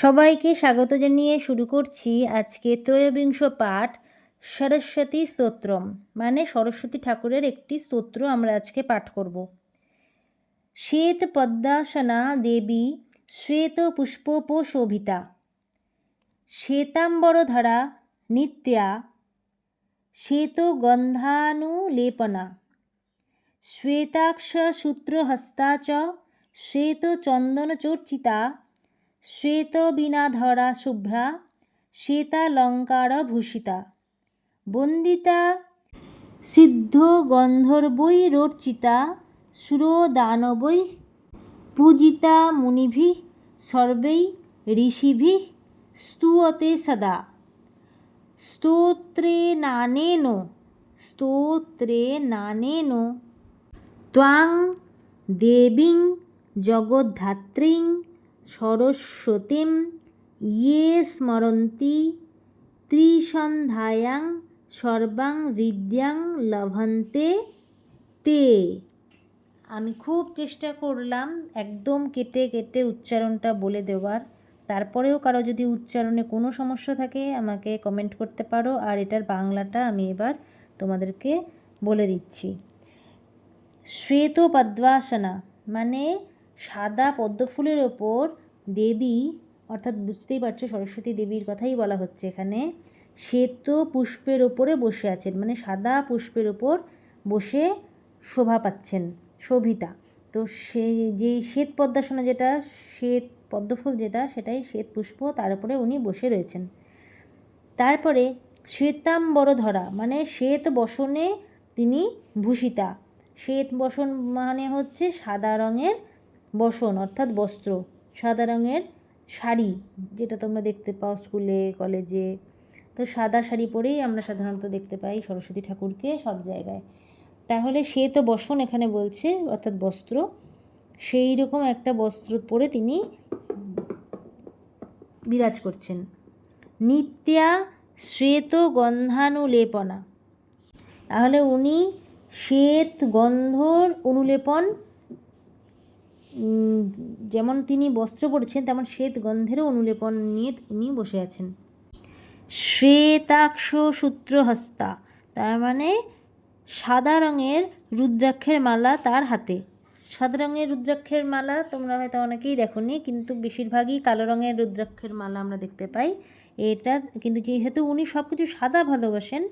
সবাইকে স্বাগত জানিয়ে শুরু করছি আজকে ত্রয়োবিংশ পাঠ সরস্বতী স্তোত্রম, মানে সরস্বতী ঠাকুরের একটি স্তোত্র আমরা আজকে পাঠ করব। শ্বেত পদ্মাসনা দেবী শ্বেত পুষ্পোপশোভিতা, শ্বেতাম্বরধরা নিত্যা শ্বেত গন্ধানুলেপনা, শ্বেতাক্ষসূত্রহস্তা চ শ্বেত চন্দনচর্চিতা, শ্বেতবীণাধরা শুভ্রা শ্বেতালঙ্কারভূষিতা, বন্দিতা সিদ্ধগন্ধর্বৈরর্চিতা সুরদানবৈঃ পূজিতা মুনিভিঃ সর্বৈঃ ঋষিভিঃ স্তূয়তে সদা। স্তোত্রেণানেন ত্বাং দেবীং জগদ্ধাত্রীং সরস্বতীং ইয়ে স্মরন্তি ত্রিসন্ধ্যায়াং সর্বাং বিদ্যাং লভন্তে তে। আমি খুব চেষ্টা করলাম একদম কেটে কেটে উচ্চারণটা বলে দেওয়ার। তারপরেও কারো যদি উচ্চারণে কোনো সমস্যা থাকে আমাকে কমেন্ট করতে পারো, আর এটার বাংলাটা আমি এবার তোমাদেরকে বলে দিচ্ছি। শ্বেত পদ্মাসনা মানে সাদা পদ্মফুলের ওপর দেবী, অর্থাৎ বুঝতেই পারছো সরস্বতী দেবীর কথাই বলা হচ্ছে এখানে, শ্বেত পুষ্পের ওপরে বসে আছেন, মানে সাদা পুষ্পের ওপর বসে শোভা পাচ্ছেন, শোভিতা। তো সেই যে শ্বেত পদ্মাসনা, যেটা শ্বেত পদ্মফুল যেটা, সেটাই শ্বেত পুষ্প, তার উপরে উনি বসে রয়েছেন। তারপরে শ্বেতাম্বরধরা মানে শ্বেত বসনে তিনি ভূষিতা। শ্বেত বসন মানে হচ্ছে সাদা রঙের বসন, অর্থাৎ বস্ত্র, সাদা রঙের শাড়ি, যেটা তোমরা দেখতে পাও স্কুলে কলেজে। তো সাদা শাড়ি পরেই আমরা সাধারণত দেখতে পাই সরস্বতী ঠাকুরকে সব জায়গায়। তাহলে শ্বেত বসন এখানে বলছে, অর্থাৎ বস্ত্র, সেই রকম একটা বস্ত্র পরে তিনি বিরাজ করছেন। নিত্যা শ্বেত গন্ধানুলেপনা, তাহলে উনি শ্বেত গন্ধর অনুলেপন, যেমন তিনি বস্ত্র পরেছেন তেমন শ্বেত গন্ধেরও অনুলেপন নিয়ে উনি বসে আছেন। শ্বেতাক্ষ সূত্রহস্তা, তার মানে সাদা রঙের রুদ্রাক্ষের মালা তার হাতে। সাদা রঙের রুদ্রাক্ষের মালা তোমরা হয়তো অনেকেই দেখোনি, কিন্তু বেশিরভাগই কালো রঙের রুদ্রাক্ষের মালা আমরা দেখতে পাই। এটা কিন্তু যেহেতু উনি সব কিছু সাদা ভালোবাসেন,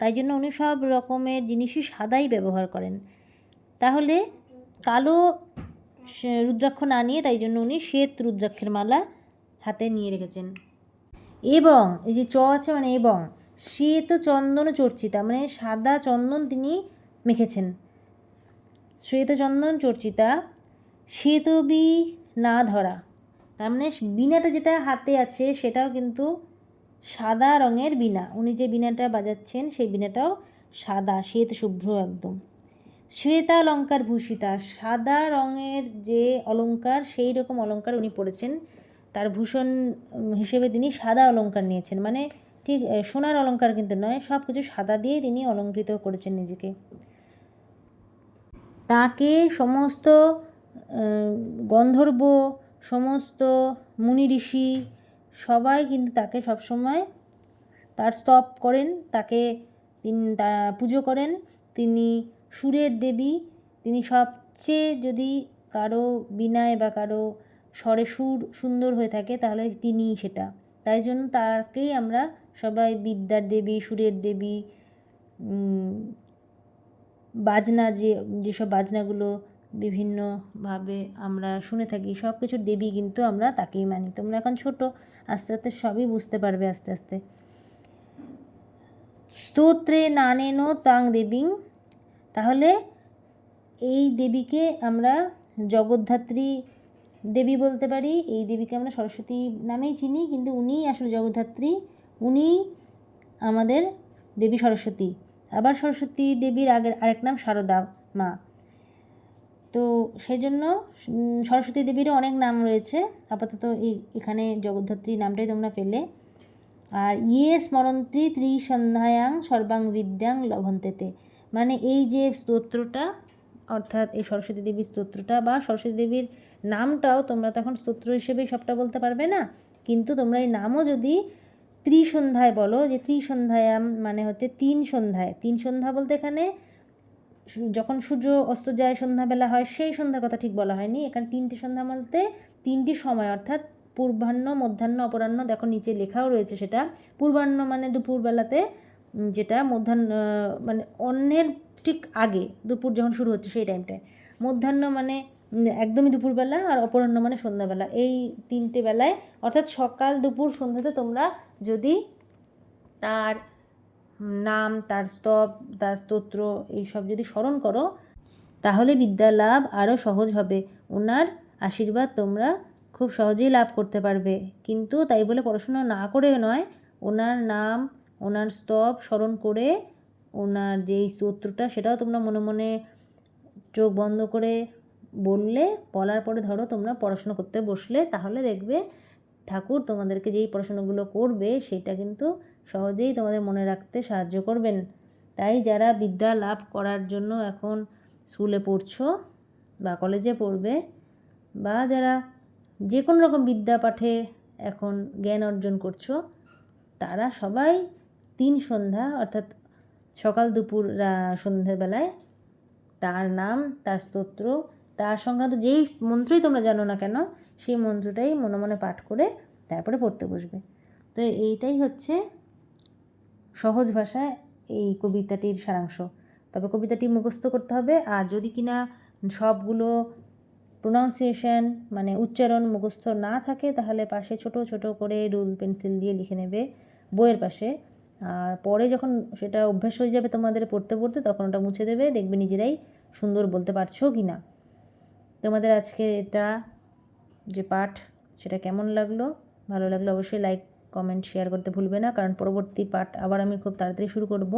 তাই জন্য উনি সব রকমের জিনিসই সাদাই ব্যবহার করেন। তাহলে কালো রুদ্রাক্ষ না নিয়ে, তাই জন্য উনি শ্বেত রুদ্রাক্ষের মালা হাতে নিয়ে রেখেছেন। এবং এই যে চ আছে মানে এবং, শ্বেত চন্দন চর্চিতা মানে সাদা চন্দন তিনি মেখেছেন। শ্বেত চন্দন চর্চিতা, শ্বেতবী না ধরা, তার মানে বীণাটা যেটা হাতে আছে সেটাও কিন্তু সাদা রঙের বীণা। উনি যে বীণাটা বাজাচ্ছেন সেই বীণাটাও সাদা, শ্বেত শুভ্র একদম। শ্বেতালঙ্কার ভূষিতা, সাদা রঙের যে অলঙ্কার সেই রকম অলঙ্কার উনি পরেছেন। তার ভূষণ হিসেবে তিনি সাদা অলঙ্কার নিয়েছেন, মানে ঠিক সোনার অলঙ্কার কিন্তু নয়, সব কিছু সাদা দিয়েই তিনি অলঙ্কৃত করেছেন নিজেকে। তাকে সমস্ত গন্ধর্ব, সমস্ত মুনি ঋষি সবাই কিন্তু তাকে সবসময় তার স্তব করেন, তাকে তিনি পুজো করেন। তিনি সুরের দেবী, তিনি সবচেয়ে, যদি কারো বীণায় বা কারো স্বরে সুর সুন্দর হয়ে থাকে তাহলে তিনিই সেটা। তাই জন্য তাকেই আমরা সবাই বিদ্যার দেবী, সুরের দেবী, বাজনা যেসব বাজনাগুলো বিভিন্নভাবে আমরা শুনে থাকি, সব কিছুর দেবী কিন্তু আমরা তাকেই মানি। তোমরা এখন ছোটো, আস্তে আস্তে সবই বুঝতে পারবে আস্তে আস্তে। স্তোত্রেণানেন ত্বাং দেবীং, তাহলে এই দেবীকে আমরা জগদ্ধাত্রী দেবী বলতে পারি। এই দেবীকে আমরা সরস্বতী নামেই চিনি, কিন্তু উনিই আসলে জগদ্ধাত্রী, উনি আমাদের দেবী সরস্বতী। আবার সরস্বতী দেবীর আরেক নাম শারদা মা। তো সেই জন্য সরস্বতী দেবীরও অনেক নাম রয়েছে, আপাতত এখানে জগদ্ধাত্রী নামটাই তোমরা পেলে। আর ইয়ে স্মরন্তি ত্রিসন্ধ্যায়াং সর্বাং বিদ্যাং লভন্তেতে, মানে এই যে স্তোত্রটা, অর্থাৎ এই সরস্বতী দেবীর স্তোত্রটা বা সরস্বতী দেবীর নামটাও তোমরা তখন স্তোত্র হিসেবেই সবটা বলতে পারবে না, কিন্তু তোমরা এই নামও যদি ত্রিসন্ধ্যায় বলো, যে ত্রিসন্ধ্যায়াম মানে হচ্ছে 3 সন্ধ্যায়, 3 সন্ধ্যা বলতে এখানে যখন সূর্য অস্ত যায় সন্ধ্যাবেলা হয় সেই সন্ধ্যার কথা ঠিক বলা হয়নি, এখানে 3টে সন্ধ্যা বলতে 3টি সময়, অর্থাৎ পূর্বাহ্ন, মধ্যাহ্ন, অপরাহ্ন, দেখো নিচে লেখাও রয়েছে সেটা। পূর্বাহ্ন মানে দুপুরবেলাতে, যেটা মধ্যাহ্ন মানে অন্যের ঠিক আগে, দুপুর যখন শুরু হচ্ছে সেই টাইমটায়। মধ্যাহ্ন মানে একদমই দুপুরবেলা, আর অপরাহ্ন মানে সন্ধ্যাবেলা, এই 3টে বেলায় অর্থাৎ সকাল দুপুর সন্ধ্যাতে তোমরা যদি তার নাম, তার স্তব, তার স্তোত্র এইসব যদি স্মরণ করো, তাহলে বিদ্যা লাভ আরও সহজ হবে। ওনার আশীর্বাদ তোমরা খুব সহজেই লাভ করতে পারবে। কিন্তু তাই বলে পড়াশোনা না করে নয়, ওনার নাম, ওনার স্তব স্মরণ করে ওনার যেই স্তোত্রটা সেটাও তোমরা মনে মনে চোখ বন্ধ করে বললে, বলার পরে ধরো তোমরা পড়াশোনা করতে বসলে, তাহলে দেখবে ঠাকুর তোমাদেরকে যেই পড়াশোনাগুলো করবে সেটা কিন্তু সহজেই তোমাদের মনে রাখতে সাহায্য করবেন। তাই যারা বিদ্যা লাভ করার জন্য এখন স্কুলে পড়ছো বা কলেজে পড়বে, বা যারা যে কোনো রকম বিদ্যা পাঠে এখন জ্ঞান অর্জন করছো, তারা সবাই 3 সন্ধ্যা অর্থাৎ সকাল দুপুর সন্ধ্যাবেলায় তার নাম, তার স্তোত্র, তার সংক্রান্ত যেই মন্ত্রই তোমরা জানো না কেন সেই মন্ত্রটাই মনে মনে পাঠ করে তারপরে পড়তে বসবে। তো এইটাই হচ্ছে সহজ ভাষায় এই কবিতাটির সারাংশ। তবে কবিতাটি মুখস্থ করতে হবে, আর যদি কিনা সবগুলো প্রোনাউন্সিয়েশন মানে উচ্চারণ মুখস্থ না থাকে, তাহলে পাশে ছোট ছোট করে রুল পেন্সিল দিয়ে লিখে নেবে বইয়ের পাশে। আর পরে যখন সেটা অভ্যাস হয়ে যাবে তোমাদের পড়তে পড়তে, তখন ওটা মুছে দেবে, দেখবে নিজেরাই সুন্দর বলতে পারছো কি না। তোমাদের আজকে এটা যে পাঠ সেটা কেমন লাগলো? ভালো লাগলো অবশ্যই লাইক, কমেন্ট, শেয়ার করতে ভুলবে না, কারণ পরবর্তী পাঠ আবার আমি খুব তাড়াতাড়ি শুরু করব,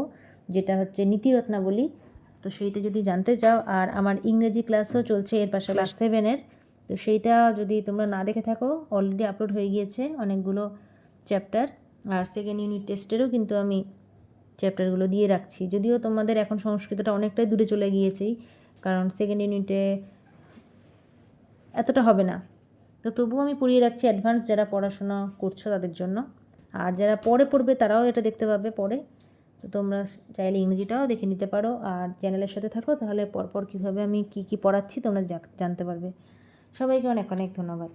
যেটা হচ্ছে নীতিরত্নাবলী। তো সেইটা যদি জানতে চাও, আর আমার ইংরেজি ক্লাসও চলছে এর পাশে, ক্লাস 7-এর, তো সেইটা যদি তোমরা না দেখে থাকো, অলরেডি আপলোড হয়ে গিয়েছে অনেকগুলো চ্যাপ্টার, আর সেকেন্ড ইউনিট টেস্টেরও কিন্তু আমি চ্যাপ্টারগুলো দিয়ে রাখছি। যদিও তোমাদের এখন সংস্কৃতটা অনেকটাই দূরে চলে গিয়েছেই, কারণ সেকেন্ড ইউনিটে এতটা হবে না, তো তবুও আমি পড়িয়ে রাখছি অ্যাডভান্স যারা পড়াশোনা করছো তাদের জন্য। আর যারা পরে পড়বে তারাও এটা দেখতে পাবে পরে। তো তোমরা চাইলে ইংরেজিটাও দেখে নিতে পারো, আর চ্যানেলের সাথে থাকো, তাহলে পরপর কীভাবে আমি কী কী পড়াচ্ছি তোমরা জানতে পারবে। সবাইকে অনেক অনেক ধন্যবাদ।